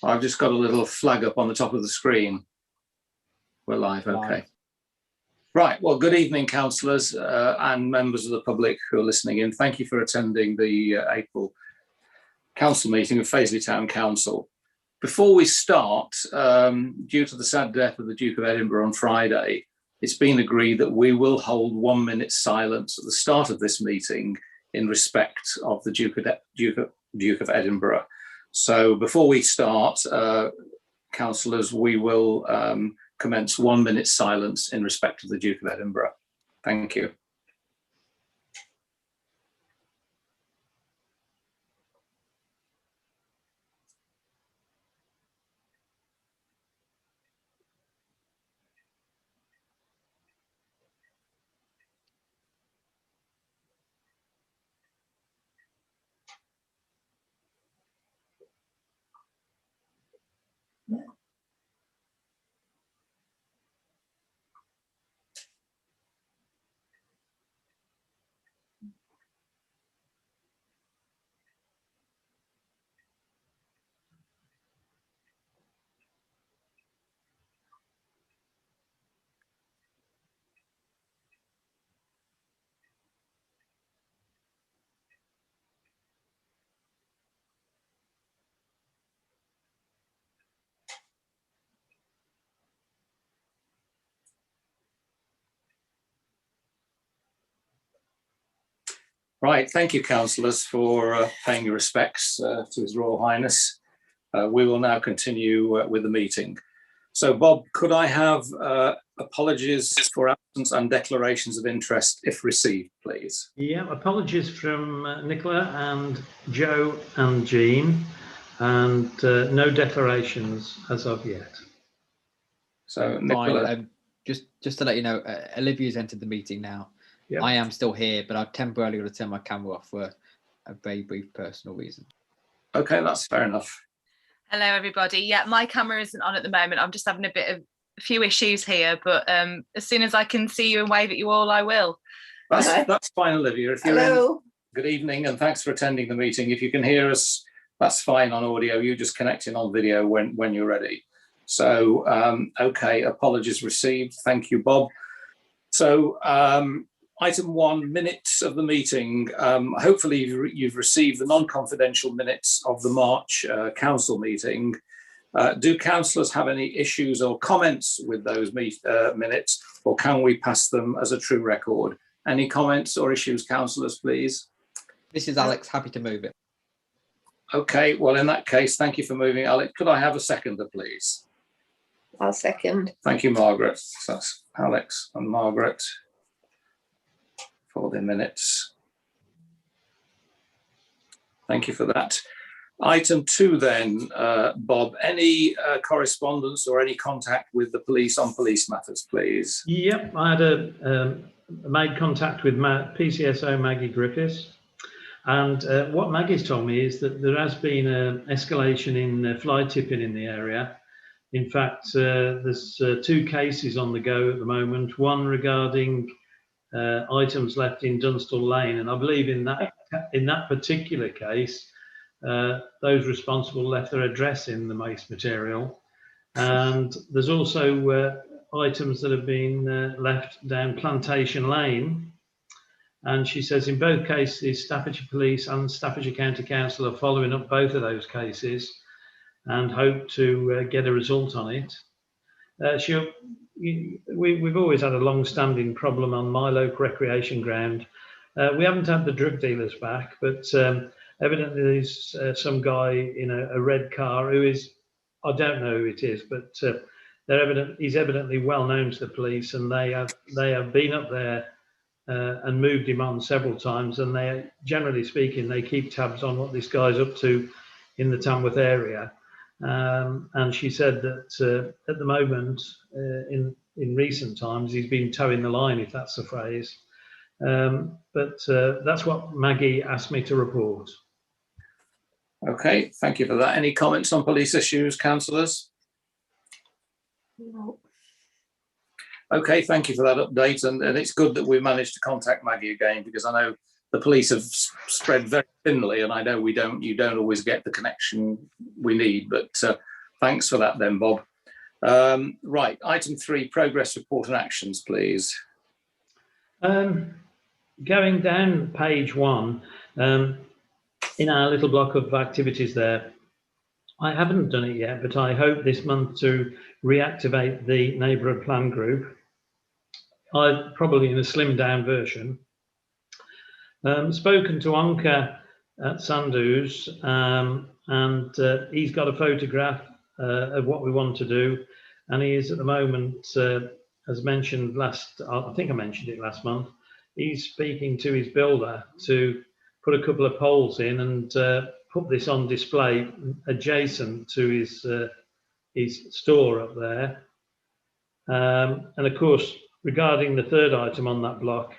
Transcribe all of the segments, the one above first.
I've just got a little flag up on the top of the screen. We're live, okay. Right, well, good evening, councillors and members of the public who are listening in. Thank you for attending the April council meeting of Fazeley Town Council. Before we start, due to the sad death of the Duke of Edinburgh on Friday, it's been agreed that we will hold 1 minute silence at the start of this meeting in respect of the Duke of Edinburgh. So before we start, councillors, we will commence 1 minute silence in respect of the Duke of Edinburgh. Thank you. Right, thank you, councillors, for paying your respects to His Royal Highness. We will now continue with the meeting. So, Bob, could I have apologies for absence and declarations of interest, if received, please? Yeah, apologies from Nicola and Joe and Jean, and no declarations as of yet. So, Nicola. Just to let you know, Olivia's entered the meeting now. Yep. I am still here, but I've temporarily got to turn my camera off for a very brief personal reason. Okay, that's fair enough. Hello, everybody. Yeah, my camera isn't on at the moment. I'm just having a few issues here, but as soon as I can see you and wave at you all, I will. That's fine, Olivia. If you're Hello. Good evening, and thanks for attending the meeting. If you can hear us, that's fine on audio. You just connect in on video when you're ready. So, okay, apologies received. Thank you, Bob. So, item 1, minutes of the meeting. Hopefully you've received the non-confidential minutes of the March council meeting. Do councillors have any issues or comments with those minutes, or can we pass them as a true record? Any comments or issues, councillors, please? This is Alex, happy to move it. Okay, well, in that case, thank you for moving. Alex, could I have a seconder, please? I'll second. Thank you, Margaret. So that's Alex and Margaret for the minutes. Thank you for that. Item 2 then, Bob, any correspondence or any contact with the police on police matters, please? Yep, I had made contact with PCSO Maggie Griffiths, and what Maggie's told me is that there has been an escalation in fly tipping in the area. In fact, there's 2 cases on the go at the moment, one regarding items left in Dunstall Lane, and I believe in that particular case, those responsible left their address in the waste material, and there's also items that have been left down Plantation Lane. And she says in both cases, Staffordshire Police and Staffordshire County Council are following up both of those cases and hope to get a result on it. We've always had a long-standing problem on my local recreation ground. We haven't had the drug dealers back, but evidently there's some guy in a red car who is, I don't know who it is, but he's evidently well known to the police, and they have been up there and moved him on several times, and they, generally speaking, they keep tabs on what this guy's up to in the Tamworth area. And she said that at the moment, in recent times, he's been towing the line, if that's the phrase. But that's what Maggie asked me to report. Okay, thank you for that. Any comments on police issues, councillors? No. Okay, thank you for that update. And it's good that we managed to contact Maggie again, because I know the police have spread very thinly, and I know you don't always get the connection we need, but Thanks for that then, Bob. Right, item 3, progress report and actions, please. Going down page 1, in our little block of activities there, I haven't done it yet, but I hope this month to reactivate the neighbourhood plan group. I've probably in a slimmed down version. Spoken to Anka at Sandus, and he's got a photograph of what we want to do, and he is at the moment, as mentioned I think I mentioned it last month, he's speaking to his builder to put a couple of poles in and put this on display adjacent to his store up there. And of course, regarding the third item on that block,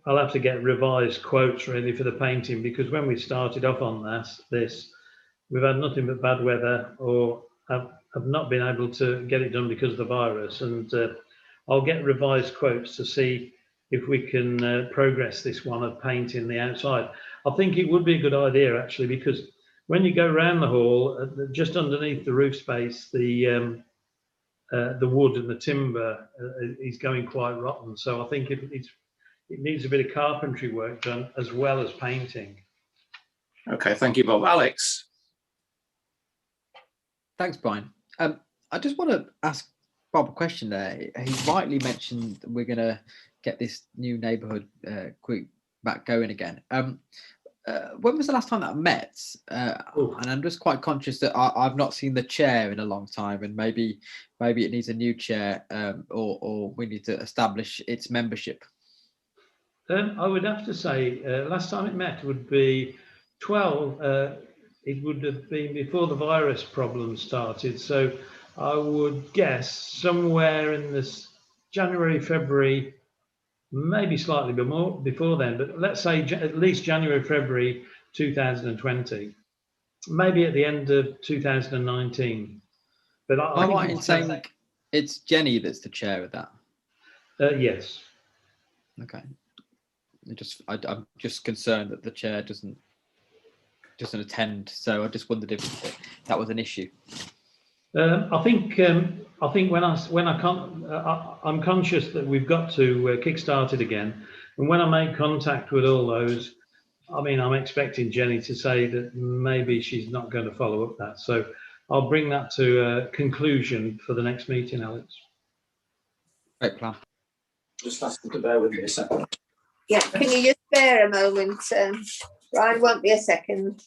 I'll have to get revised quotes ready for the painting, because when we started off on this, we've had nothing but bad weather, or have not been able to get it done because of the virus. And I'll get revised quotes to see if we can progress this one of painting the outside. I think it would be a good idea actually, because when you go around the hall, just underneath the roof space, the wood and the timber is going quite rotten. So I think it needs a bit of carpentry work done as well as painting. Okay, thank you, Bob. Alex. Thanks, Brian. I just want to ask Bob a question there. He rightly mentioned that we're going to get this new neighbourhood quick back going again. When was the last time that I met? And I'm just quite conscious that I've not seen the chair in a long time, and maybe it needs a new chair, or we need to establish its membership. I would have to say last time it met would be 12. It would have been before the virus problem started. So I would guess somewhere in this January, February, maybe slightly before then, but let's say at least January, February 2020, maybe at the end of 2019. But I'm right in saying it's Jenny that's the chair of that. Yes. Okay. I'm just concerned that the chair doesn't attend, so I just wondered if that was an issue. I think I'm conscious that we've got to kickstart it again, and when I make contact with all those, I mean, I'm expecting Jenny to say that maybe she's not going to follow up that. So I'll bring that to a conclusion for the next meeting, Alex. Great plan. Just ask them to bear with me a second. Yeah, can you just bear a moment? Ryan, won't be a second.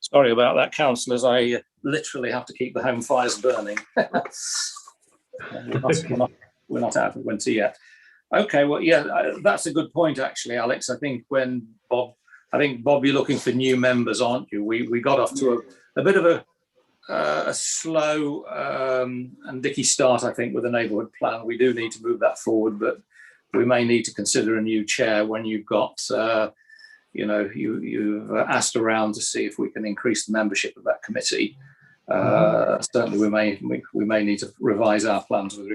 Sorry about that, councillors. I literally have to keep the home fires burning. We're not out of winter yet. Okay, well, yeah, that's a good point, actually, Alex. I think Bob, you're looking for new members, aren't you? We got off to a bit of a slow and dicky start, I think, with the neighbourhood plan. We do need to move that forward, but we may need to consider a new chair when you've got, you've asked around to see if we can increase the membership of that committee. Certainly, we may need to revise our plans with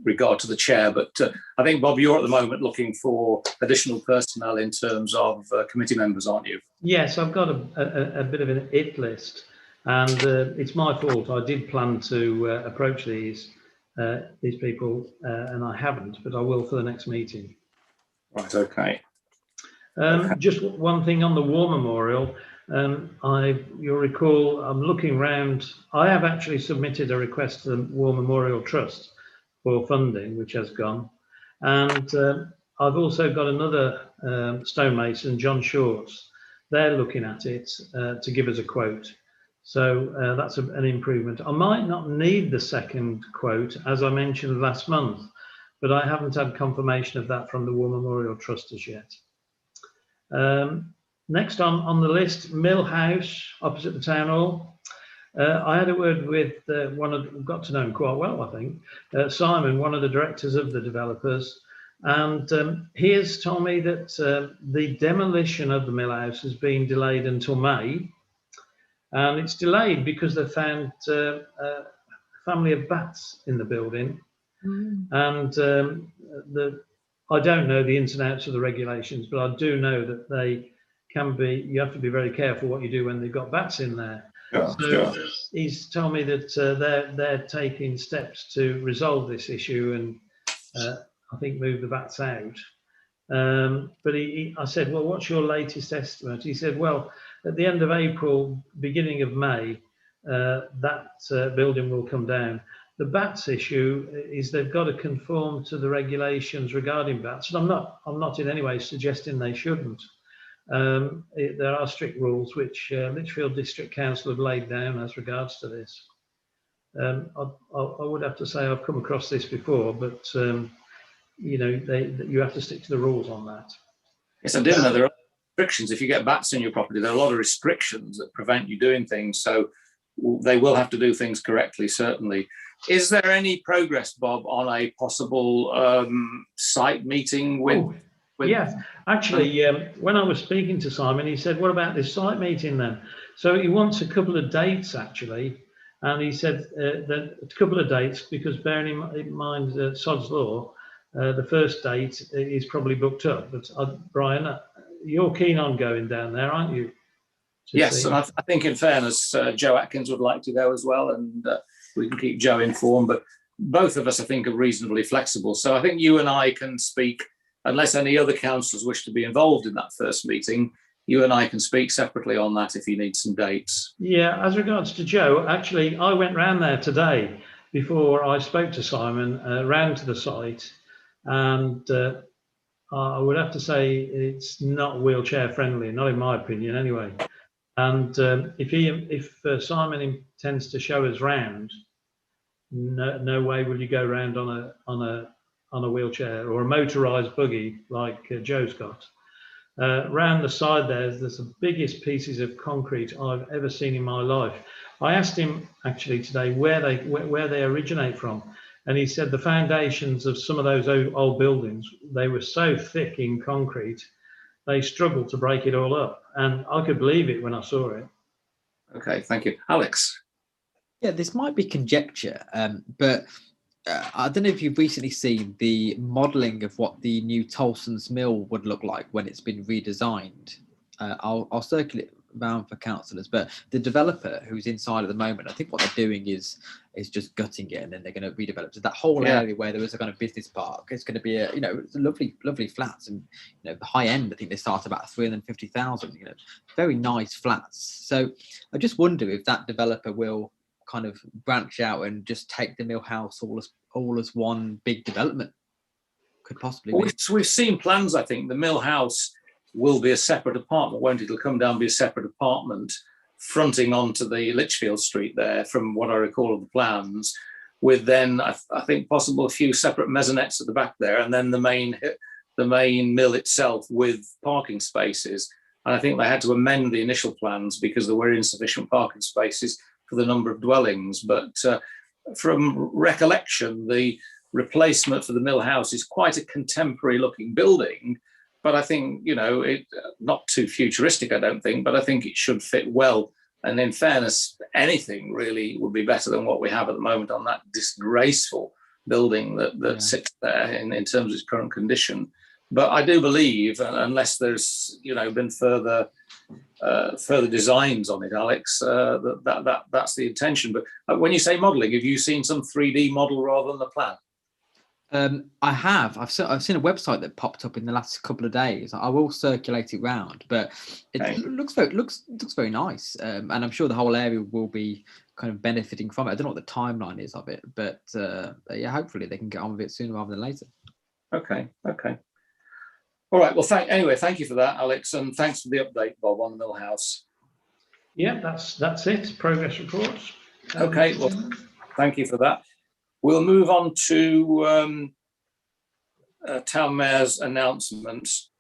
regard to the chair. But I think, Bob, you're at the moment looking for additional personnel in terms of committee members, aren't you? Yes, I've got a bit of an it list, and it's my fault. I did plan to approach these people, and I haven't, but I will for the next meeting. Right. Okay. Just one thing on the war memorial. You'll recall, I'm looking round. I have actually submitted a request to the War Memorial Trust for funding, which has gone. And I've also got another stonemason, John Shorts. They're looking at it to give us a quote. So that's an improvement. I might not need the second quote, as I mentioned last month, but I haven't had confirmation of that from the War Memorial Trust as yet. Next on the list, Mill House, opposite the town hall. I had a word with got to know him quite well, I think, Simon, one of the directors of the developers, and he has told me that the demolition of the Mill House has been delayed until May, and it's delayed because they found family of bats in the building, and I don't know the ins and outs of the regulations, but I do know that they can be. You have to be very careful what you do when they've got bats in there. He's told me that they're taking steps to resolve this issue and I think move the bats out. But I said, well, what's your latest estimate? He said, well, at the end of April, beginning of May, that building will come down. The bats issue is they've got to conform to the regulations regarding bats. And I'm not in any way suggesting they shouldn't. There are strict rules which Lichfield District Council have laid down as regards to this. I would have to say I've come across this before, but you know, you have to stick to the rules on that. Yes, I didn't know there are restrictions. If you get bats in your property, there are a lot of restrictions that prevent you doing things. So they will have to do things correctly, certainly. Is there any progress, Bob, on a possible site meeting with? Yeah, actually, when I was speaking to Simon, he said, what about this site meeting then? So he wants a couple of dates, actually. And he said that a couple of dates, because bearing in mind Sod's Law, the first date is probably booked up. But Brian, you're keen on going down there, aren't you? Yes, and I think in fairness, Joe Atkins would like to go as well, and we can keep Joe informed. But both of us, I think, are reasonably flexible. So I think you and I can speak, unless any other councillors wish to be involved in that first meeting, you and I can speak separately on that if you need some dates. Yeah, as regards to Joe, actually, I went round there today before I spoke to Simon, round to the site, and I would have to say it's not wheelchair friendly, not in my opinion anyway. And if Simon intends to show us round, no way will you go round on a wheelchair or a motorised buggy like Joe's got. Round the side there's the biggest pieces of concrete I've ever seen in my life. I asked him actually today where they originate from, and he said the foundations of some of those old buildings, they were so thick in concrete, they struggled to break it all up, and I could believe it when I saw it. Okay, thank you. Alex? Yeah, this might be conjecture, but I don't know if you've recently seen the modelling of what the new Tolson's Mill would look like when it's been redesigned. I'll circulate around for councillors, but the developer who's inside at the moment, I think what they're doing is just gutting it, and then they're going to redevelop. So that whole area where there was a kind of business park, it's going to be it's a lovely flats, and the high end, I think they start about 350,000. Very nice flats. So I just wonder if that developer will kind of branch out and just take the Mill House all as one big development. Could possibly be. We've seen plans. I think the Mill House will be a separate apartment, won't it? It'll come down and be a separate apartment fronting onto the Lichfield Street there, from what I recall of the plans, with then I think possible a few separate maisonettes at the back there, and then the main mill itself with parking spaces. And I think they had to amend the initial plans because there were insufficient parking spaces for the number of dwellings. But from recollection, the replacement for the Mill House is quite a contemporary looking building. But I think, it not too futuristic, I don't think, but I think it should fit well. And in fairness, anything really would be better than what we have at the moment on that disgraceful building that sits there in terms of its current condition. But I do believe, unless there's, been further designs on it, Alex, that's the intention. But when you say modelling, have you seen some 3D model rather than the plan? I have. I've seen a website that popped up in the last couple of days. I will circulate it round, but it looks very nice, and I'm sure the whole area will be kind of benefiting from it. I don't know what the timeline is of it, but hopefully they can get on with it sooner rather than later. Okay. All right. Well, thank you for that, Alex, and thanks for the update, Bob, on the Mill House. Yeah, that's it. Progress reports. Okay. Well, thank you for that. We'll move on to Town Mayor's announcements.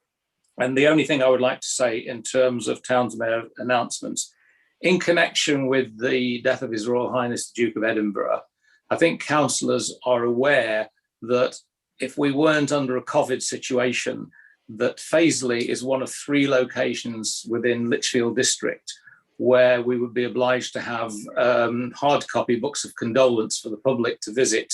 And the only thing I would like to say in terms of Town Mayor announcements, in connection with the death of His Royal Highness the Duke of Edinburgh, I think councillors are aware that if we weren't under a COVID situation, that Fazeley is one of 3 locations within Lichfield District where we would be obliged to have hard copy books of condolence for the public to visit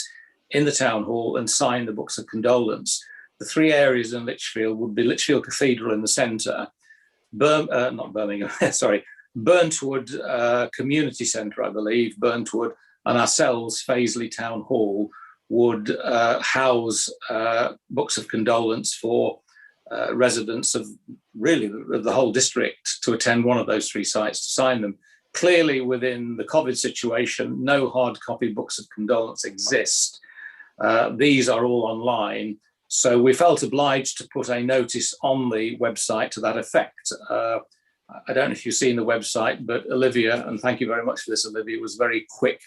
in the town hall and sign the books of condolence. The three areas in Lichfield would be Lichfield Cathedral in the centre, not Birmingham, sorry, Burntwood Community Centre, I believe, Burntwood, and ourselves, Fazeley Town Hall, would house books of condolence for residents of really the whole district to attend one of those three sites to sign them. Clearly, within the COVID situation, no hard copy books of condolence exist. These are all online. So we felt obliged to put a notice on the website to that effect. I don't know if you've seen the website, but Olivia, and thank you very much for this, Olivia, was very quick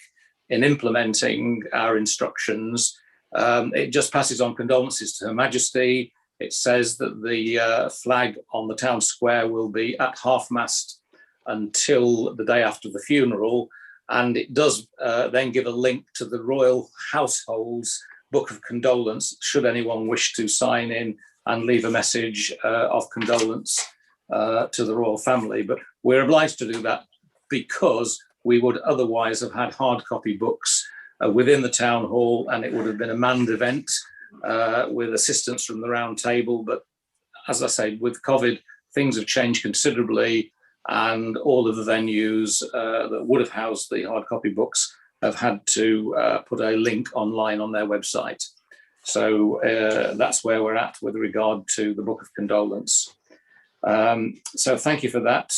in implementing our instructions. It just passes on condolences to Her Majesty. It says that the flag on the town square will be at half-mast until the day after the funeral. And it does then give a link to the royal household's book of condolence, should anyone wish to sign in and leave a message of condolence to the royal family. But we're obliged to do that because we would otherwise have had hard copy books within the town hall, and it would have been a manned event with assistance from the round table. But as I say, with COVID, things have changed considerably, and all of the venues that would have housed the hard copy books have had to put a link online on their website. So that's where we're at with regard to the Book of Condolence. So thank you for that.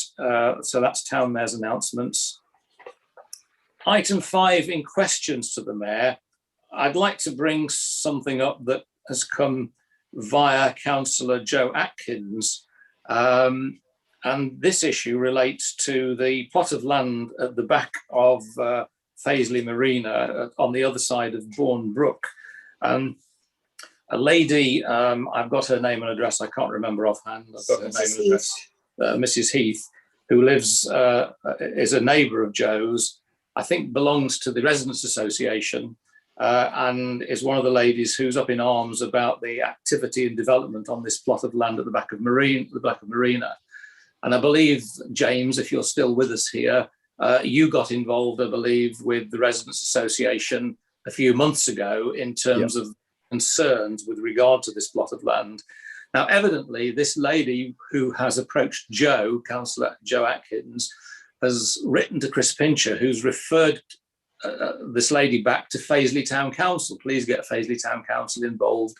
So that's Town Mayor's announcements. Item 5 in questions to the Mayor. I'd like to bring something up that has come via Councillor Joe Atkins. And this issue relates to the plot of land at the back of Fazeley Marina on the other side of Bourne Brook. A lady, I've got her name and address, I can't remember offhand. I've got her name and address, Mrs. Heath, who lives, is a neighbour of Joe's, I think belongs to the Residents Association, and is one of the ladies who's up in arms about the activity and development on this plot of land at the back of Marina. And I believe, James, if you're still with us here, you got involved, I believe, with the Residents Association a few months ago in terms of concerns with regard to this plot of land. Now, evidently, this lady who has approached Joe, Councillor Joe Atkins, has written to Chris Pincher, who's referred this lady back to Fazeley Town Council. Please get Fazeley Town Council involved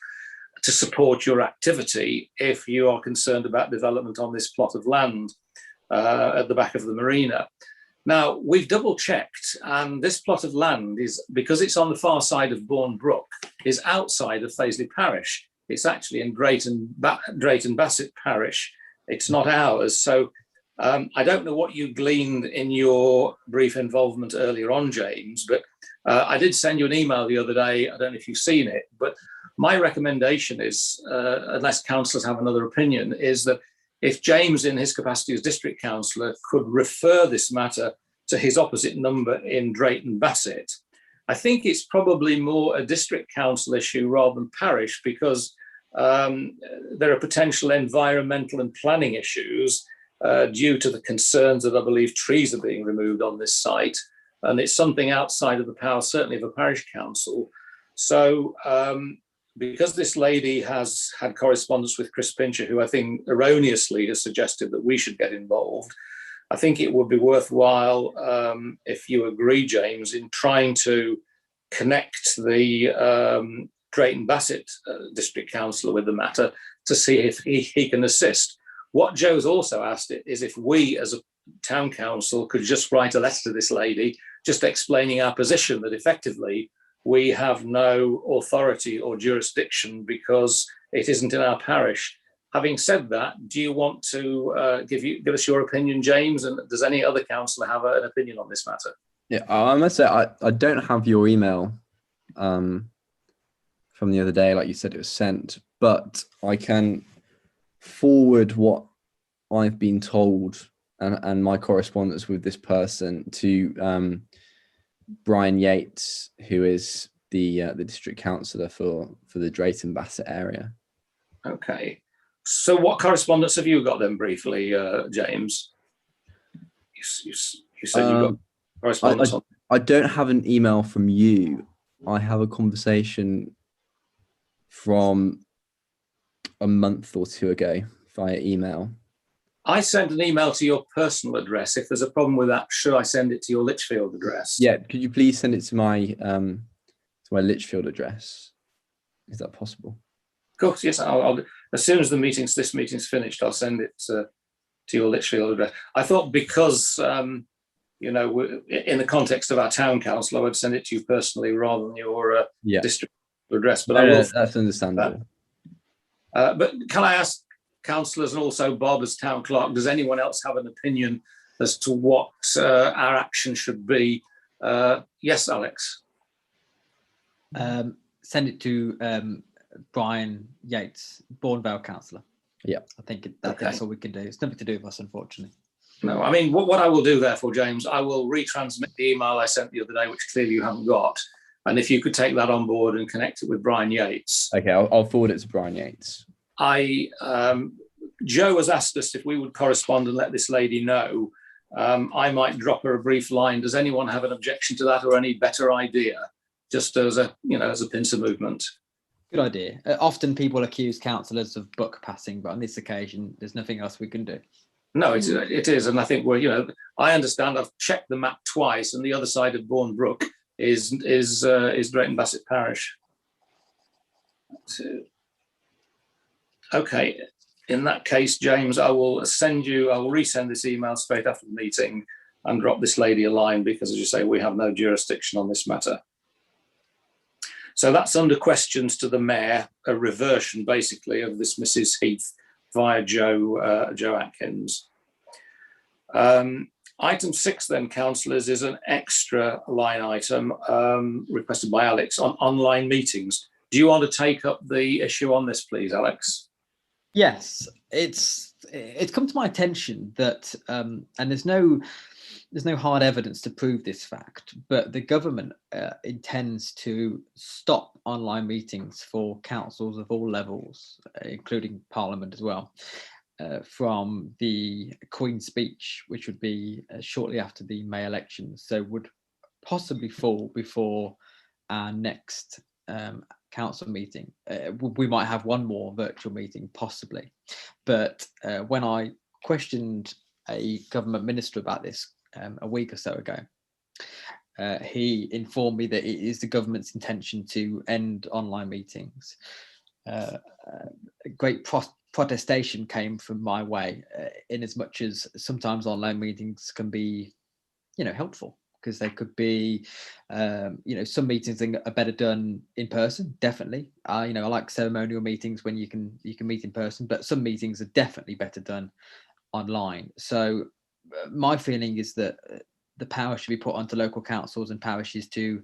to support your activity if you are concerned about development on this plot of land at the back of the marina. Now, we've double checked, and this plot of land is, because it's on the far side of Bourne Brook, is outside of Fazeley Parish. It's actually in Drayton Bassett Parish. It's not ours. So I don't know what you gleaned in your brief involvement earlier on, James, but I did send you an email the other day. I don't know if you've seen it, but my recommendation is, unless councillors have another opinion, is that if James, in his capacity as district councillor, could refer this matter to his opposite number in Drayton Bassett, I think it's probably more a district council issue rather than parish, because there are potential environmental and planning issues due to the concerns that I believe trees are being removed on this site. And it's something outside of the power, certainly of a parish council. So because this lady has had correspondence with Chris Pincher, who I think erroneously has suggested that we should get involved, I think it would be worthwhile, if you agree, James, in trying to connect the Drayton Bassett District Councillor with the matter to see if he can assist. What Joe's also asked is if we as a town council could just write a letter to this lady, just explaining our position that effectively we have no authority or jurisdiction because it isn't in our parish. Having said that, do you want to give us your opinion, James? And does any other councillor have an opinion on this matter? Yeah, I must say, I don't have your email from the other day, like you said it was sent, but I can forward what I've been told and my correspondence with this person to Brian Yates, who is the district councillor for the Drayton Bassett area. Okay. So what correspondence have you got then, briefly, James? You said you got correspondence on. I don't have an email from you. I have a conversation from a month or two ago via email. I sent an email to your personal address. If there's a problem with that, should I send it to your Lichfield address? Yeah, could you please send it to my Lichfield address? Is that possible? Of course, yes. I'll as soon as this meeting's finished, I'll send it to your Lichfield address. I thought because in the context of our town council, I would send it to you personally rather than your district address. But I will. That's understandable. But can I ask councillors and also Bob as town clerk, does anyone else have an opinion as to what our action should be? Yes, Alex. Send it to Brian Yates, Bournevale councillor. Yeah, I think that's all we can do. It's nothing to do with us, unfortunately. No, I mean, what I will do, therefore, James, I will retransmit the email I sent the other day, which clearly you haven't got. And if you could take that on board and connect it with Brian Yates. Okay, I'll forward it to Brian Yates. Joe has asked us if we would correspond and let this lady know. I might drop her a brief line. Does anyone have an objection to that or any better idea? Just as a pincer movement. Good idea. Often people accuse councillors of buck passing, but on this occasion, there's nothing else we can do. No, it is, and I think I understand. I've checked the map twice, and the other side of Bournebrook is Drayton Bassett Parish. So, okay, in that case, James, I will resend this email straight after the meeting and drop this lady a line because, as you say, we have no jurisdiction on this matter. So that's under questions to the mayor, a reversion basically of this Mrs. Heath via Joe Atkins. Item 6 then, councillors, is an extra line item requested by Alex on online meetings. Do you want to take up the issue on this, please, Alex? Yes, it's come to my attention that, and there's no hard evidence to prove this fact, but the government intends to stop online meetings for councils of all levels, including Parliament as well, from the Queen's speech, which would be shortly after the May elections, so would possibly fall before our next council meeting. We might have one more virtual meeting, possibly, but when I questioned a government minister about this a week or so ago, he informed me that it is the government's intention to end online meetings. A great protestation came from my way, in as much as sometimes online meetings can be, helpful, because they could be, some meetings are better done in person. Definitely, I like ceremonial meetings when you can meet in person, but some meetings are definitely better done online. So my feeling is that the power should be put onto local councils and parishes to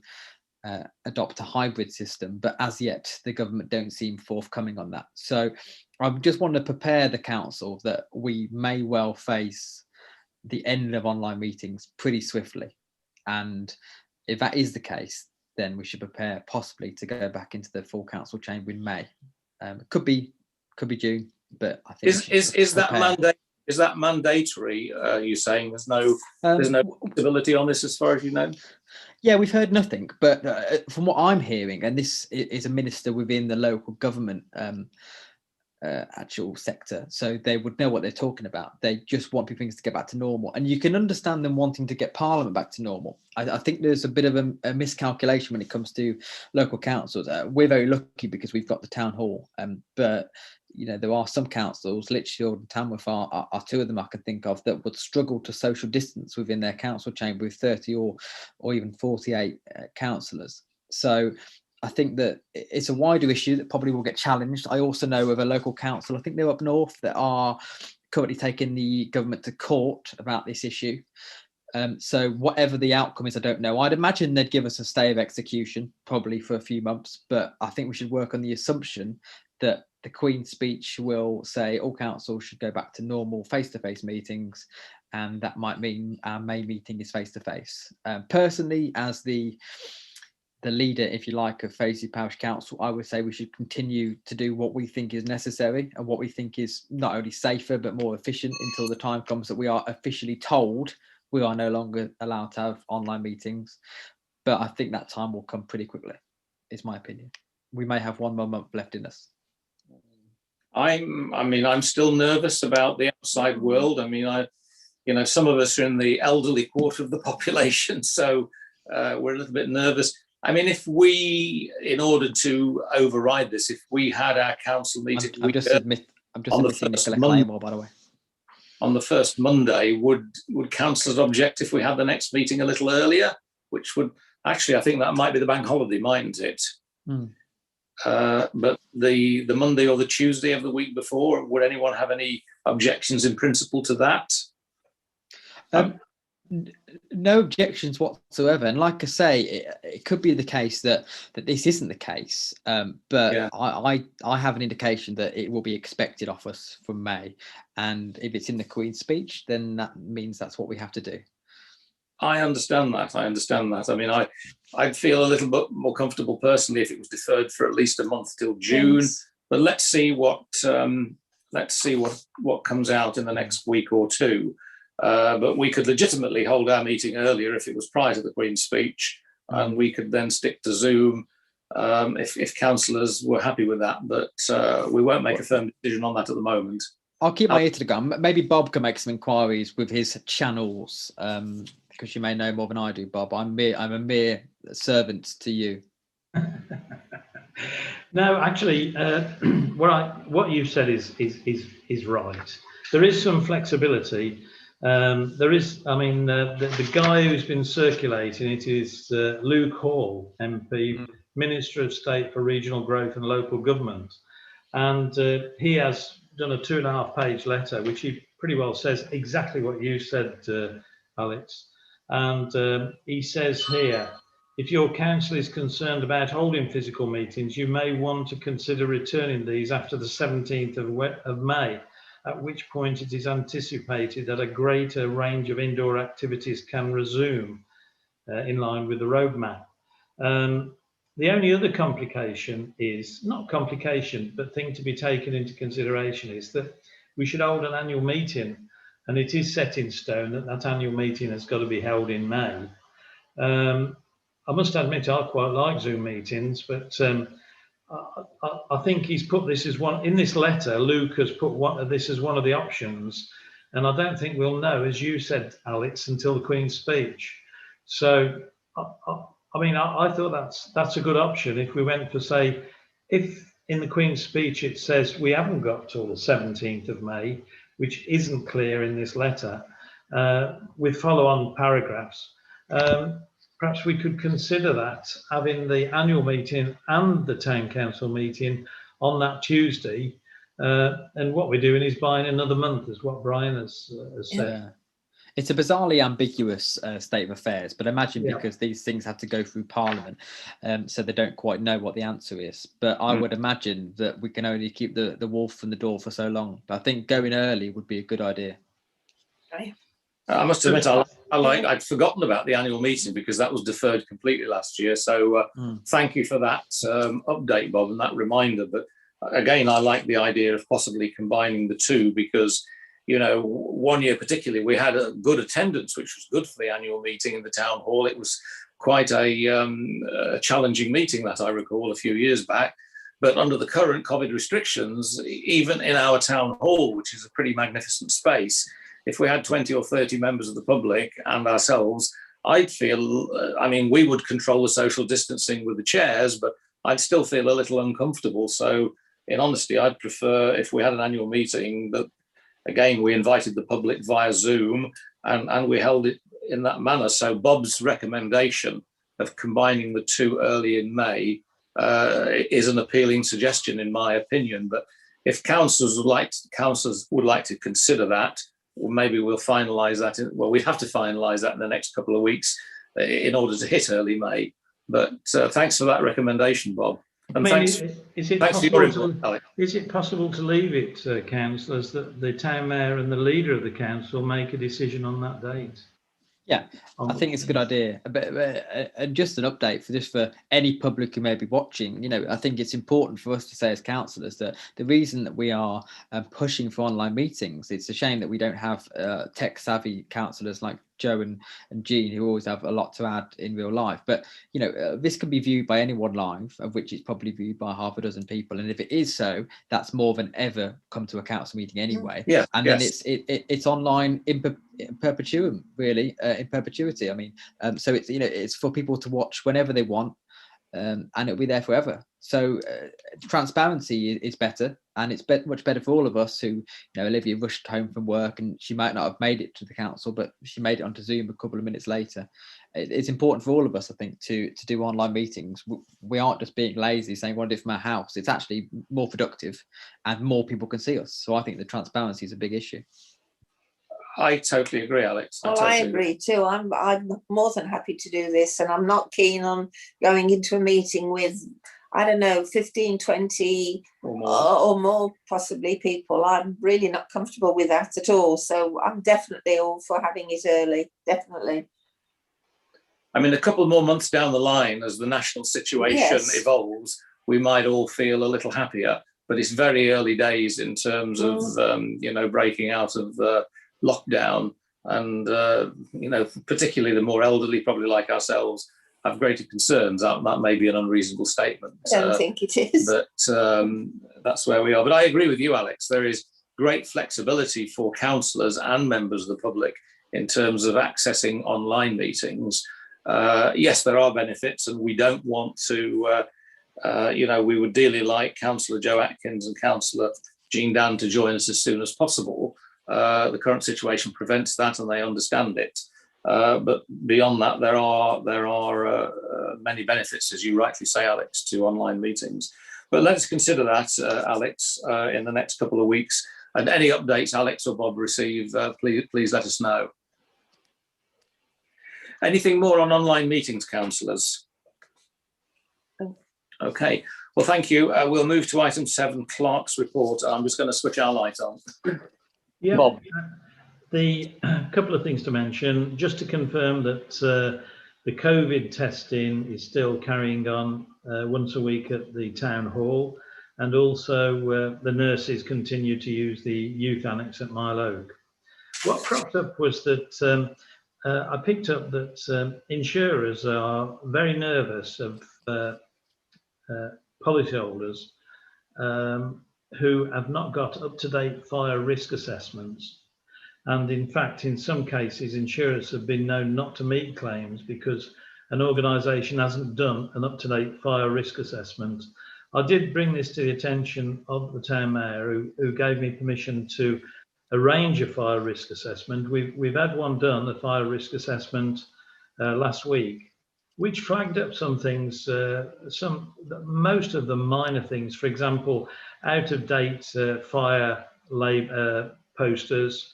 adopt a hybrid system, but as yet the government don't seem forthcoming on that. So I just want to prepare the council that we may well face the end of online meetings pretty swiftly, and if that is the case, then we should prepare possibly to go back into the full council chamber in May. Could be June, but I think is that mandatory? You're saying there's no possibility on this as far as you know? Yeah, we've heard nothing, but from what I'm hearing, and this is a minister within the local government actual sector, so they would know what they're talking about. They just want things to get back to normal, and you can understand them wanting to get Parliament back to normal. I think there's a bit of a miscalculation when it comes to local councils. We're very lucky because we've got the town hall, but there are some councils, Lichfield and Tamworth are two of them I can think of, that would struggle to social distance within their council chamber with 30 or even 48 councillors. So I think that it's a wider issue that probably will get challenged. I also know of a local council, I think they're up north, that are currently taking the government to court about this issue. So whatever the outcome is, I don't know. I'd imagine they'd give us a stay of execution, probably for a few months, but I think we should work on the assumption that the Queen's speech will say all councils should go back to normal face-to-face meetings, and that might mean our May meeting is face-to-face. Personally, as the leader, if you like, of Fazeley Parish Council, I would say we should continue to do what we think is necessary and what we think is not only safer but more efficient until the time comes that we are officially told we are no longer allowed to have online meetings. But I think that time will come pretty quickly, is my opinion. We may have 1 more month left in us. I'm still nervous about the outside world. I mean, some of us are in the elderly quarter of the population, so we're a little bit nervous. I mean, if we, in order to override this, if we had our council meeting, I'm just submitting Nicola Claymore, by the way. On the first Monday, would councillors object if we had the next meeting a little earlier? Which would actually, I think that might be the bank holiday, mightn't it? But the Monday or the Tuesday of the week before, would anyone have any objections in principle to that? No objections whatsoever. And like I say, it could be the case that this isn't the case. But yeah. I have an indication that it will be expected of us from May. And if it's in the Queen's speech, then that means that's what we have to do. I understand that. I mean, I'd feel a little bit more comfortable personally if it was deferred for at least a month till June. Yes. But let's see what comes out in the next week or two. But we could legitimately hold our meeting earlier if it was prior to the Queen's speech, and we could then stick to Zoom if councillors were happy with that. But we won't make a firm decision on that at the moment. I'll keep my ear to the ground. Maybe Bob can make some inquiries with his channels, because you may know more than I do, Bob. I'm a mere servant to you. No, actually, what you've said is right. There is some flexibility. There is, I mean, the guy who's been circulating it is Luke Hall, MP, Minister of State for Regional Growth and Local Government. And he has done a 2.5-page letter, which he pretty well says exactly what you said, Alex. And he says here, if your council is concerned about holding physical meetings, you may want to consider returning these after the 17th of May, at which point it is anticipated that a greater range of indoor activities can resume in line with the roadmap. The only other complication is, not complication, but thing to be taken into consideration is that we should hold an annual meeting, and it is set in stone that that annual meeting has got to be held in May. I must admit I quite like Zoom meetings, but I think he's put this as one, in this letter, Luke has put this as one of the options, and I don't think we'll know, as you said, Alex, until the Queen's speech. So, I mean, I thought that's a good option if we went for, say, if in the Queen's speech it says we haven't got till the 17th of May, which isn't clear in this letter, with follow-on paragraphs, perhaps we could consider that, having the annual meeting and the town council meeting on that Tuesday. And what we're doing is buying another month, is what Brian has said. Yeah. It's a bizarrely ambiguous state of affairs, but imagine because these things have to go through Parliament, so they don't quite know what the answer is. But I would imagine that we can only keep the wolf from the door for so long. But I think going early would be a good idea. Okay. I must admit, I'd forgotten about the annual meeting because that was deferred completely last year. So thank you for that update, Bob, and that reminder. But again, I like the idea of possibly combining the two because, you know, one year particularly, we had a good attendance, which was good for the annual meeting in the town hall. It was quite a challenging meeting that I recall a few years back. But under the current COVID restrictions, even in our town hall, which is a pretty magnificent space, if we had 20 or 30 members of the public and ourselves, I'd feel, I mean, we would control the social distancing with the chairs, but I'd still feel a little uncomfortable. So in honesty, I'd prefer if we had an annual meeting that, again, we invited the public via Zoom and we held it in that manner. So Bob's recommendation of combining the two early in May is an appealing suggestion, in my opinion. But if councillors would like to consider that, well, maybe we'll finalise that. We'd have to finalise that in the next couple of weeks in order to hit early May. But thanks for that recommendation, Bob. And is it possible to leave it, councillors, that the town mayor and the leader of the council make a decision on that date? Yeah, I think it's a good idea. But just an update for any public who may be watching, you know, I think it's important for us to say as councillors that the reason that we are pushing for online meetings, it's a shame that we don't have tech savvy councillors like Joe and Jean, who always have a lot to add in real life. But this can be viewed by anyone live, of which it's probably viewed by half a dozen people. And if it is so, that's more than ever come to a council meeting anyway. Yeah. And then it's online in perpetuum, really, in perpetuity. I mean, so it's it's for people to watch whenever they want. And it'll be there forever. So transparency is better, and it's much better for all of us who, Olivia rushed home from work and she might not have made it to the council, but she made it onto Zoom a couple of minutes later. It's important for all of us, I think, to do online meetings. We aren't just being lazy saying, "What if from our house?" It's actually more productive and more people can see us. So I think the transparency is a big issue. I totally agree, Alex. I agree too. I'm more than happy to do this, and I'm not keen on going into a meeting with, I don't know, 15, 20 or more possibly people. I'm really not comfortable with that at all. So I'm definitely all for having it early, definitely. I mean, a couple more months down the line, as the national situation evolves, we might all feel a little happier, but it's very early days in terms of, breaking out of lockdown, and particularly the more elderly, probably like ourselves, have greater concerns. That may be an unreasonable statement. I don't think it is. But that's where we are. But I agree with you, Alex. There is great flexibility for councillors and members of the public in terms of accessing online meetings. Yes, there are benefits, and we don't want to, we would dearly like Councillor Joe Atkins and Councillor Jean Dan to join us as soon as possible. The current situation prevents that, and they understand it. But beyond that, there are many benefits, as you rightly say, Alex, to online meetings. But let's consider that, Alex, in the next couple of weeks. And any updates Alex or Bob receive, please let us know. Anything more on online meetings, councillors? Okay. Well, thank you. We'll move to item 7, Clerk's report. I'm just going to switch our light on. Yeah, Bob. The couple of things to mention, just to confirm that the COVID testing is still carrying on once a week at the town hall, and also the nurses continue to use the youth annex at Mile Oak. What cropped up was that I picked up that insurers are very nervous of policyholders who have not got up-to-date fire risk assessments. And in fact, in some cases, insurers have been known not to meet claims because an organisation hasn't done an up-to-date fire risk assessment. I did bring this to the attention of the town mayor, who gave me permission to arrange a fire risk assessment. We've had one done, a fire risk assessment, last week, which flagged up some things, most of the minor things. For example, out-of-date fire posters,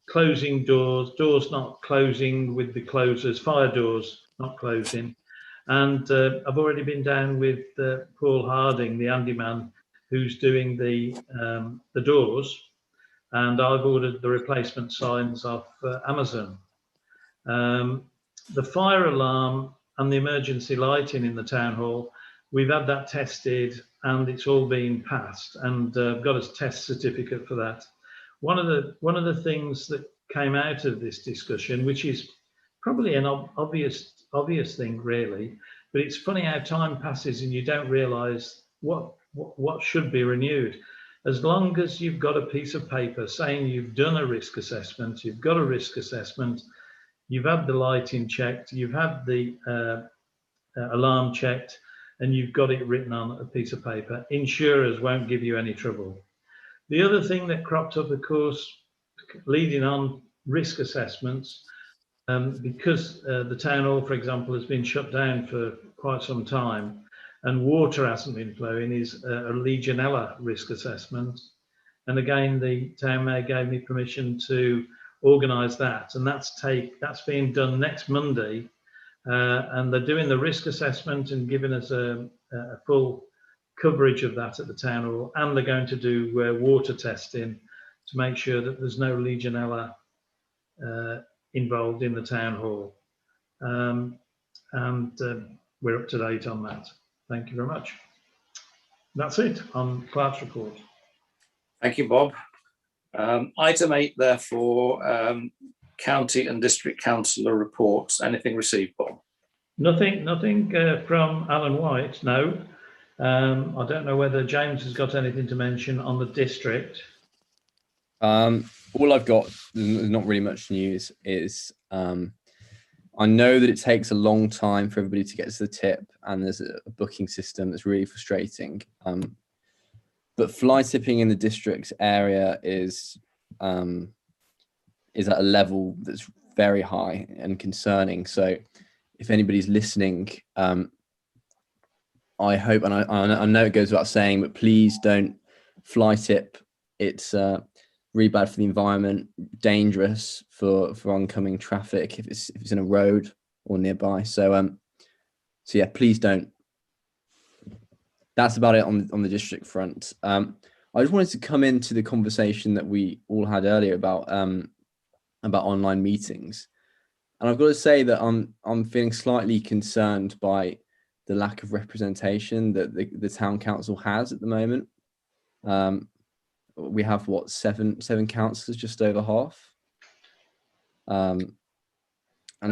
closing doors not closing with the closers, fire doors not closing. And I've already been down with Paul Harding, the handyman, who's doing the doors, and I've ordered the replacement signs off Amazon. The fire alarm and the emergency lighting in the town hall, we've had that tested and it's all been passed, and got a test certificate for that. One of the things that came out of this discussion, which is probably an obvious thing really, but it's funny how time passes and you don't realise what should be renewed. As long as you've got a piece of paper saying you've done a risk assessment, you've got a risk assessment, you've had the lighting checked, you've had the alarm checked, and you've got it written on a piece of paper, insurers won't give you any trouble. The other thing that cropped up, of course, leading on risk assessments, because the town hall, for example, has been shut down for quite some time and water hasn't been flowing, is a Legionella risk assessment. And again, the town mayor gave me permission to organise that, and that's being done next Monday, and they're doing the risk assessment and giving us a full coverage of that at the town hall, and they're going to do water testing to make sure that there's no Legionella involved in the town hall, and we're up to date on that. Thank you very much. That's it on Clerk's report. Thank you, Bob. Item 8, therefore, county and district councillor reports. Anything received, Paul? Nothing from Alan White, no. I don't know whether James has got anything to mention on the district. All I've got, there's not really much news, is I know that it takes a long time for everybody to get to the tip, and there's a booking system that's really frustrating. But fly tipping in the district area is at a level that's very high and concerning. So if anybody's listening, I hope, and I know it goes without saying, but please don't fly tip. It's really bad for the environment, dangerous for oncoming traffic if it's in a road or nearby. So yeah, please don't. That's about it on the district front. I just wanted to come into the conversation that we all had earlier about online meetings, and I've got to say that I'm feeling slightly concerned by the lack of representation that the town council has at the moment. We have what, seven councillors, just over half. And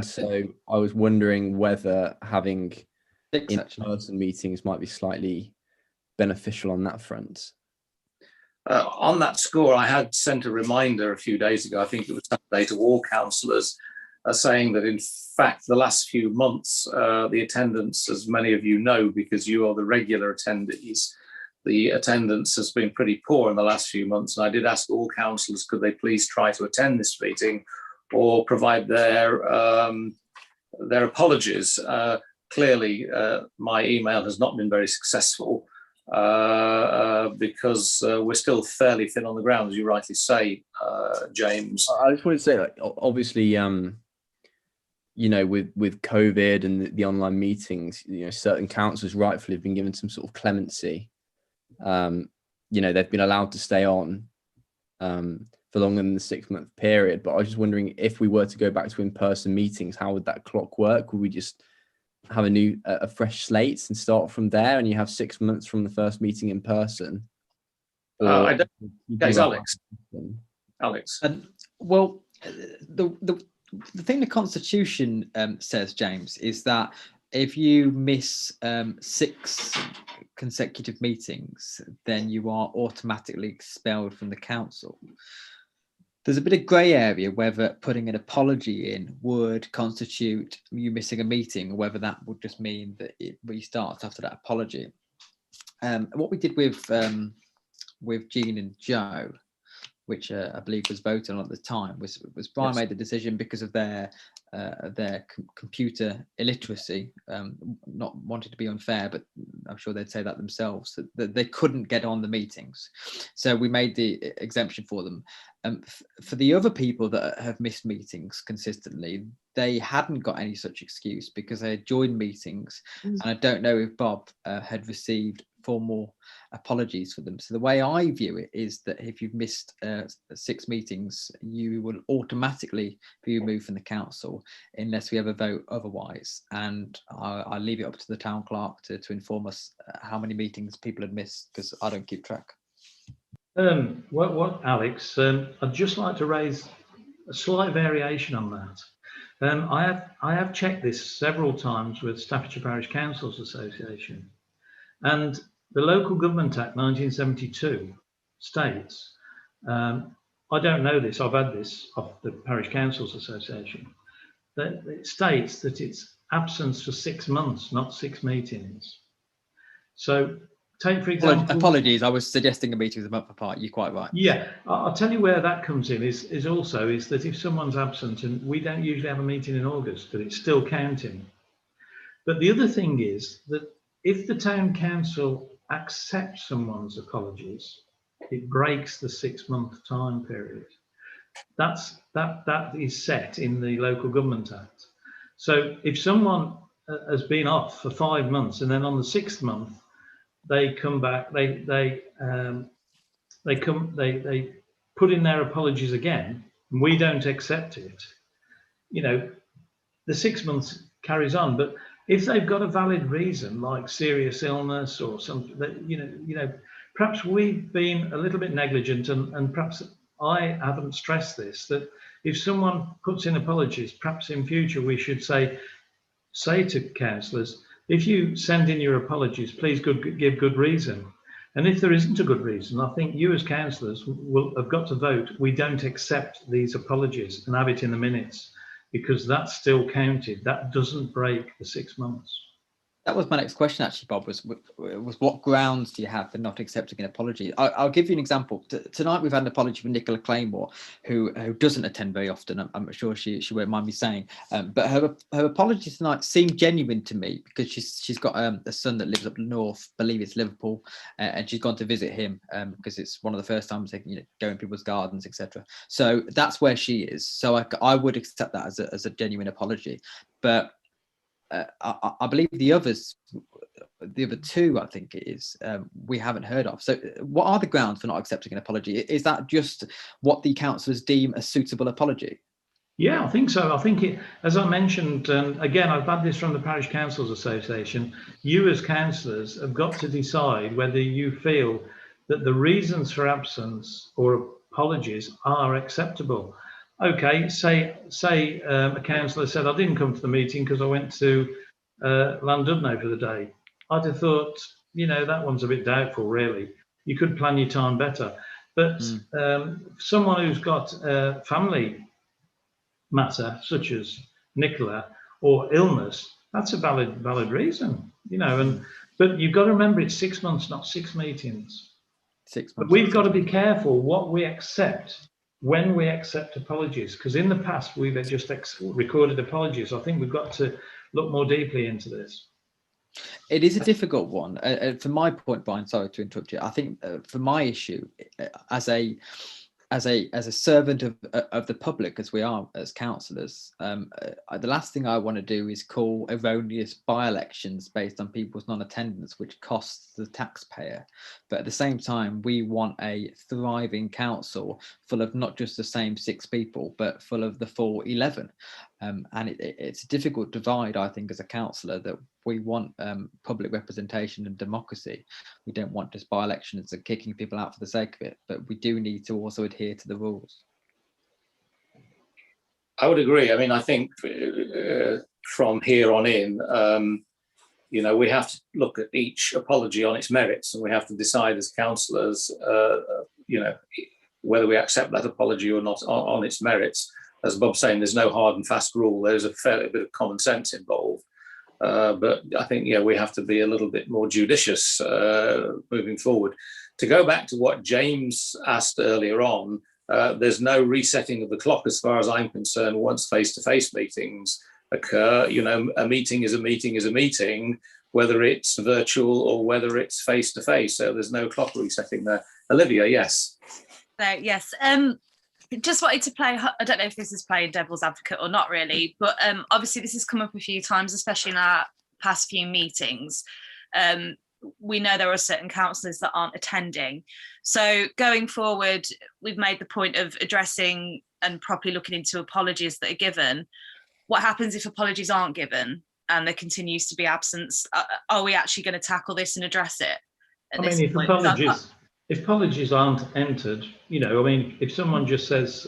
so I was wondering whether having in-person meetings might be slightly beneficial on that front. On that score, I had sent a reminder a few days ago, I think it was Saturday, to all councillors, saying that in fact the last few months the attendance, as many of you know because you are the regular attendees, the attendance has been pretty poor in the last few months, and I did ask all councillors could they please try to attend this meeting or provide their apologies. Clearly my email has not been very successful because we're still fairly thin on the ground, as you rightly say, James. I just wanted to say, like, obviously, you know, with COVID and the online meetings, you know, certain councillors rightfully have been given some sort of clemency. You know, they've been allowed to stay on for longer than the 6-month period. But I was just wondering, if we were to go back to in-person meetings, how would that clock work? Would we just have a fresh slate and start from there, and you have 6 months from the first meeting in person? I don't. Yes, Alex. Well, the thing the Constitution says, James, is that if you miss 6 consecutive meetings, then you are automatically expelled from the council. There's a bit of grey area whether putting an apology in would constitute you missing a meeting, or whether that would just mean that it restarts after that apology. What we did with Jean and Joe, which I believe was voted on at the time, was Brian made the decision because of their computer illiteracy, not wanting to be unfair, but I'm sure they'd say that themselves, that they couldn't get on the meetings. So we made the exemption for them. For the other people that have missed meetings consistently, they hadn't got any such excuse because they had joined meetings. And I don't know if Bob had received formal apologies for them. So the way I view it is that if you've missed 6 meetings, you will automatically be removed from the council unless we have a vote otherwise. And I leave it up to the town clerk to inform us how many meetings people had missed, because I don't keep track. What Alex, I'd just like to raise a slight variation on that. I have checked this several times with Staffordshire Parish Councils Association, and the Local Government Act 1972 states, I don't know this, I've had this off the Parish Councils Association, that it states that it's absence for 6 months, not 6 meetings. So take, for example... Apologies, I was suggesting a meeting was a month apart, you're quite right. Yeah, I'll tell you where that comes in is that if someone's absent, and we don't usually have a meeting in August, but it's still counting. But the other thing is that if the town council accepts someone's apologies, it breaks the 6-month time period. That is set in the Local Government Act. So if someone has been off for 5 months and then on the 6th month they come back, they put in their apologies again, and we don't accept it, you know, the 6 months carries on. But if they've got a valid reason, like serious illness or something, that you know, perhaps we've been a little bit negligent, and perhaps I haven't stressed this, that if someone puts in apologies, perhaps in future we should say to councillors, if you send in your apologies, please give good reason. And if there isn't a good reason, I think you as councillors will have got to vote, we don't accept these apologies, and have it in the minutes, because that's still counted. That doesn't break the 6 months. That was my next question, actually, Bob, was what grounds do you have for not accepting an apology? I'll give you an example. Tonight we've had an apology from Nicola Claymore, who doesn't attend very often. I'm sure she won't mind me saying, but her apology tonight seemed genuine to me, because she's got a son that lives up north, I believe it's Liverpool, and she's gone to visit him because it's one of the first times they can go in people's gardens, etc. So that's where she is. So I would accept that as a genuine apology, but I believe the other two, I think it is, we haven't heard of. So what are the grounds for not accepting an apology? Is that just what the councillors deem a suitable apology? Yeah, I think so. I think as I mentioned, again, I've had this from the Parish Councils Association, you as councillors have got to decide whether you feel that the reasons for absence or apologies are acceptable. Okay, say a councillor said, I didn't come to the meeting because I went to Llandudno for the day. I'd have thought, that one's a bit doubtful, really. You could plan your time better. But someone who's got a family matter, such as Nicola, or illness, that's a valid reason, but you've got to remember it's 6 months, not 6 meetings. 6 months. But we've got to be careful what we accept when we accept apologies, because in the past we've just recorded apologies. I think we've got to look more deeply into this. It is a difficult one. From my point, Brian, sorry to interrupt you. I think for my issue, as a servant of the public, as we are as councillors, the last thing I want to do is call erroneous by-elections based on people's non-attendance, which costs the taxpayer. But at the same time, we want a thriving council full of not just the same 6 people, but full of the full 11. And it's a difficult divide, I think, as a councillor, that we want public representation and democracy. We don't want just by-elections and kicking people out for the sake of it, but we do need to also adhere to the rules. I would agree. I mean, I think from here on in, we have to look at each apology on its merits, and we have to decide as councillors, whether we accept that apology or not on its merits. As Bob's saying, there's no hard and fast rule. There's a fair bit of common sense involved. But I think, we have to be a little bit more judicious moving forward. To go back to what James asked earlier on, there's no resetting of the clock as far as I'm concerned once face-to-face meetings occur. A meeting is a meeting is a meeting, whether it's virtual or whether it's face-to-face. So there's no clock resetting there. Olivia, yes. Yes. Just wanted to play, I don't know if this is playing devil's advocate or not really, but obviously this has come up a few times, especially in our past few meetings. We know there are certain councillors that aren't attending. So going forward, we've made the point of addressing and properly looking into apologies that are given. What happens if apologies aren't given and there continues to be absence? Are we actually going to tackle this and address it? If apologies aren't entered, if someone just says,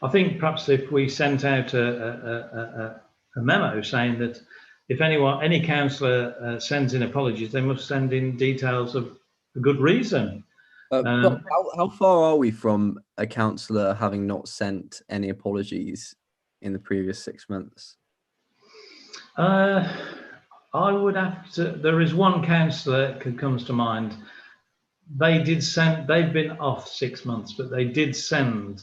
I think perhaps if we sent out a memo saying that if any councillor sends in apologies, they must send in details of a good reason. But how far are we from a councillor having not sent any apologies in the previous 6 months? I would have to. There is one councillor that comes to mind. They've been off 6 months, but they did send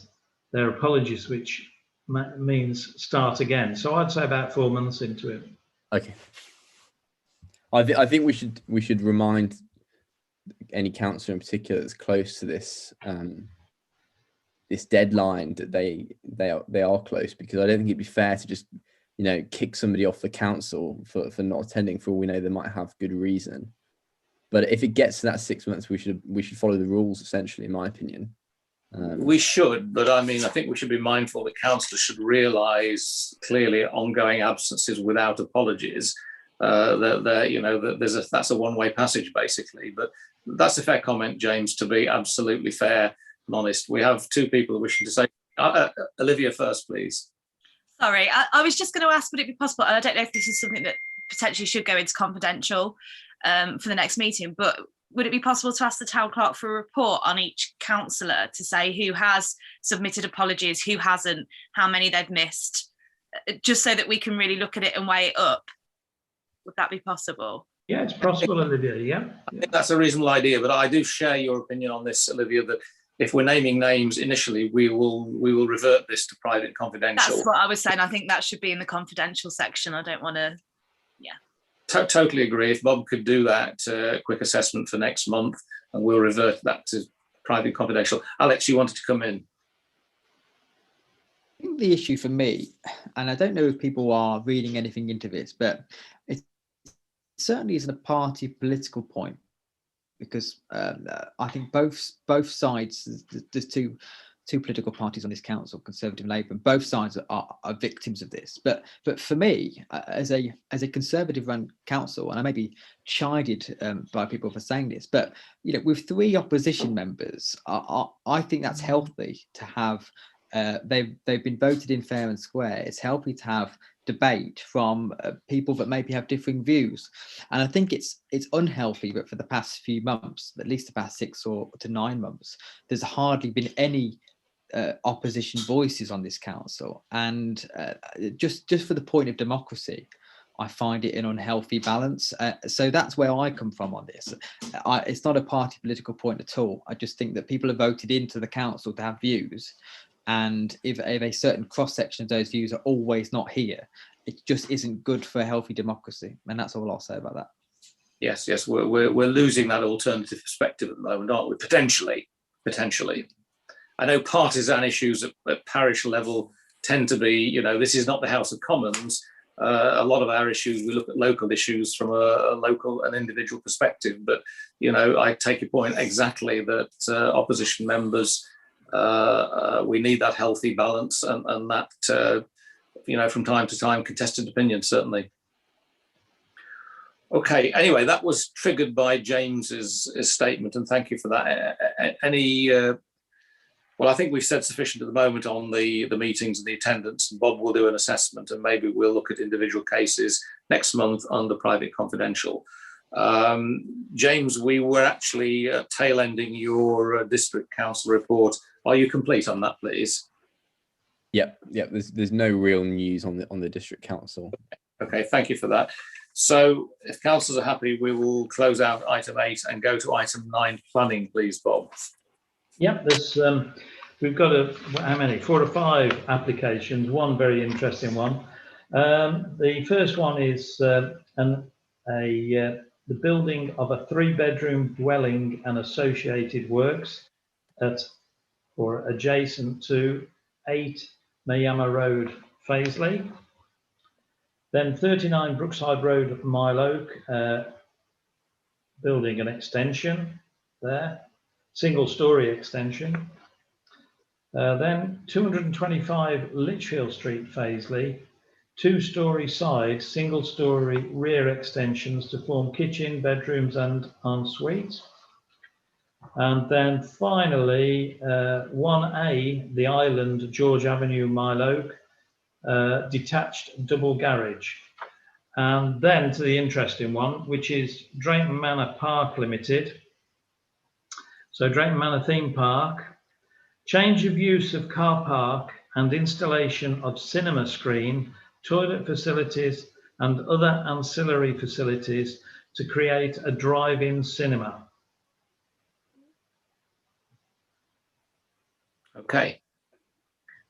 their apologies, which means start again. So I'd say about 4 months into it. Okay. I think we should remind any councillor in particular that's close to this this deadline that they are close, because I don't think it'd be fair to just kick somebody off the council for not attending. For all we know, they might have good reason. But if it gets to that 6 months, we should follow the rules, essentially, in my opinion. We should, but I think we should be mindful that councillors should realise clearly ongoing absences without apologies. That's a one-way passage, basically. But that's a fair comment, James, to be absolutely fair and honest. We have 2 people wishing to say Olivia first, please. Sorry, I was just going to ask, would it be possible, and I don't know if this is something that potentially should go into confidential for the next meeting, but would it be possible to ask the town clerk for a report on each councillor to say who has submitted apologies, who hasn't, how many they've missed, just so that we can really look at it and weigh it up? Would that be possible? Yeah, it's possible, Olivia. Yeah. I think that's a reasonable idea, but I do share your opinion on this, Olivia, that if we're naming names initially, we will revert this to private and confidential. That's what I was saying. I think that should be in the confidential section. I don't want to, Totally agree. If Bob could do that quick assessment for next month, and we'll revert that to private and confidential. Alex, you wanted to come in. I think the issue for me, and I don't know if people are reading anything into this, but it certainly isn't a party political point, because I think both sides, there's two political parties on this council, Conservative and Labour, and both sides are victims of this. But for me, as a Conservative-run council, and I may be chided by people for saying this, but with 3 opposition members, I think that's healthy to have. They've been voted in fair and square. It's healthy to have debate from people that maybe have differing views, and I think it's unhealthy that for the past few months, at least the past 6 to 9 months, there's hardly been any opposition voices on this council, and just for the point of democracy, I find it an unhealthy balance. So that's where I come from on this. It's not a party political point at all. I just think that people are voted into the council to have views, and if a certain cross-section of those views are always not here, it just isn't good for a healthy democracy. And that's all I'll say about that. Yes, we're losing that alternative perspective at the moment, aren't we? Potentially. I know partisan issues at parish level tend to be, this is not the House of Commons. A lot of our issues, we look at local issues from a local and individual perspective. But, I take your point exactly that opposition members, we need that healthy balance and that, from time to time, contested opinion, certainly. Okay, anyway, that was triggered by James's statement, and thank you for that. Well, I think we've said sufficient at the moment on the meetings and the attendance, and Bob will do an assessment, and maybe we'll look at individual cases next month under private confidential. James, we were actually tail ending your district council report. Are you complete on that, please? Yep. There's no real news on the district council. Okay, thank you for that. So if councillors are happy, we will close out item 8 and go to item 9, planning, please, Bob. Yep, there's we've got how many? 4 or 5 applications. One very interesting one. The first one is the building of a 3-bedroom dwelling and associated works adjacent to 8 Mayama Road, Fazeley. Then 39 Brookside Road, Mile Oak, building an extension there. Single-story extension. Then 225 Litchfield Street, Fazeley, 2-story side, single-story rear extensions to form kitchen, bedrooms and ensuite. And then finally, 1A, The Island, George Avenue, Mile Oak, detached double garage. And then to the interesting one, which is Drayton Manor Park Limited. So Drayton Manor Theme Park, change of use of car park and installation of cinema screen, toilet facilities and other ancillary facilities to create a drive-in cinema. Okay.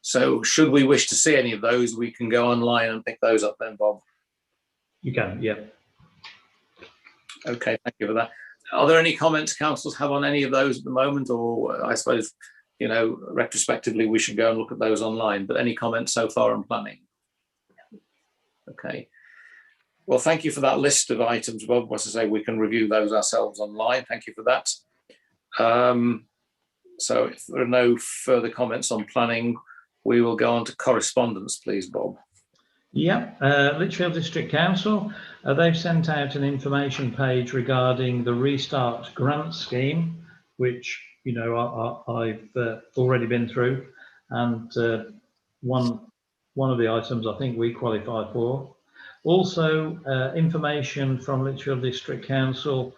So should we wish to see any of those, we can go online and pick those up then, Bob? You can, yeah. Okay, thank you for that. Are there any comments councillors have on any of those at the moment? Or I suppose, retrospectively, we should go and look at those online. But any comments so far on planning? Okay. Well, thank you for that list of items, Bob. As I say, we can review those ourselves online. Thank you for that. So if there are no further comments on planning, we will go on to correspondence, please, Bob. Yeah, Lichfield District Council, they've sent out an information page regarding the Restart grant scheme, which, I've already been through. and one of the items I think we qualify for. Also, information from Lichfield District Council,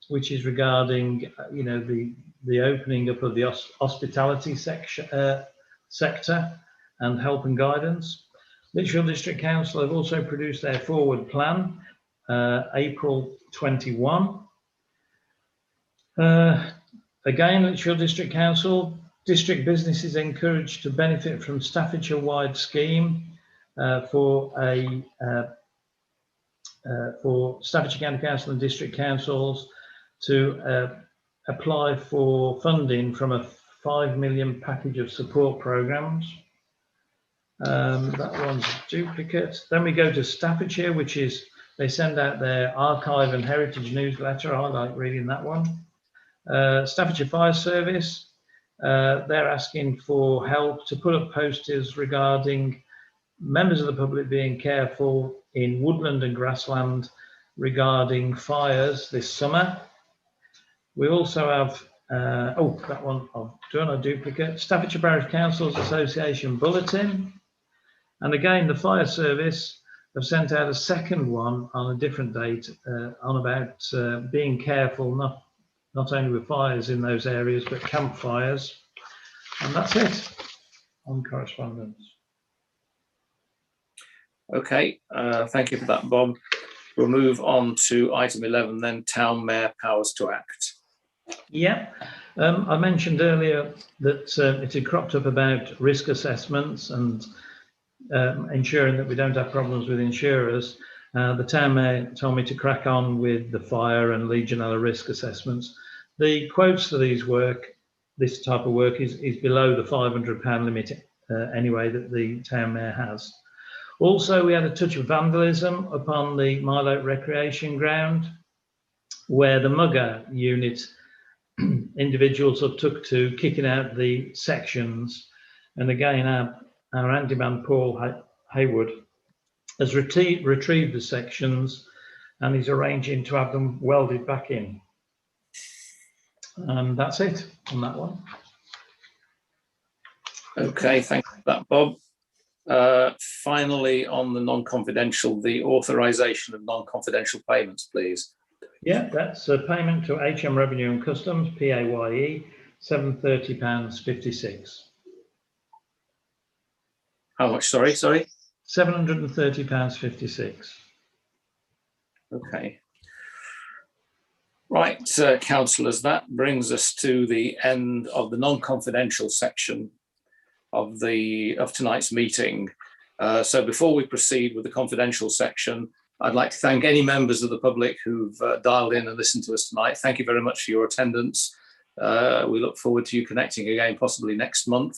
which is regarding, the opening up of the hospitality sector and help and guidance. Lichfield District Council have also produced their forward plan, April 21. Again, Lichfield District Council, district businesses encouraged to benefit from Staffordshire-wide scheme for Staffordshire County Council and district councils to apply for funding from a £5 million package of support programs. That one's a duplicate. Then we go to Staffordshire, which is, they send out their archive and heritage newsletter. I like reading that one. Staffordshire Fire Service, they're asking for help to put up posters regarding members of the public being careful in woodland and grassland regarding fires this summer. We also have, that one I've done a duplicate, Staffordshire Parish Councils Association Bulletin. And again, the Fire Service have sent out a second one on a different date on about being careful, not only with fires in those areas, but campfires. And that's it on correspondence. Okay, thank you for that, Bob. We'll move on to item 11 then, Town Mayor Powers to Act. Yeah, I mentioned earlier that it had cropped up about risk assessments and ensuring that we don't have problems with insurers. The town mayor told me to crack on with the fire and Legionella risk assessments. The quotes for this type of work is below the £500 limit anyway that the town mayor has. Also, we had a touch of vandalism upon the Milo Recreation Ground, where the mugger unit individuals have took to kicking out the sections. And again, our handyman Paul Haywood has retrieved the sections and is arranging to have them welded back in. And that's it on that one. Okay, thank you for that, Bob. Finally, on the non-confidential, the authorisation of non-confidential payments, please. Yeah, that's a payment to HM Revenue and Customs, PAYE, £730.56. How much, sorry? £730.56. Okay. Right, councillors, that brings us to the end of the non-confidential section of tonight's meeting. So before we proceed with the confidential section, I'd like to thank any members of the public who've dialed in and listened to us tonight. Thank you very much for your attendance. We look forward to you connecting again, possibly next month.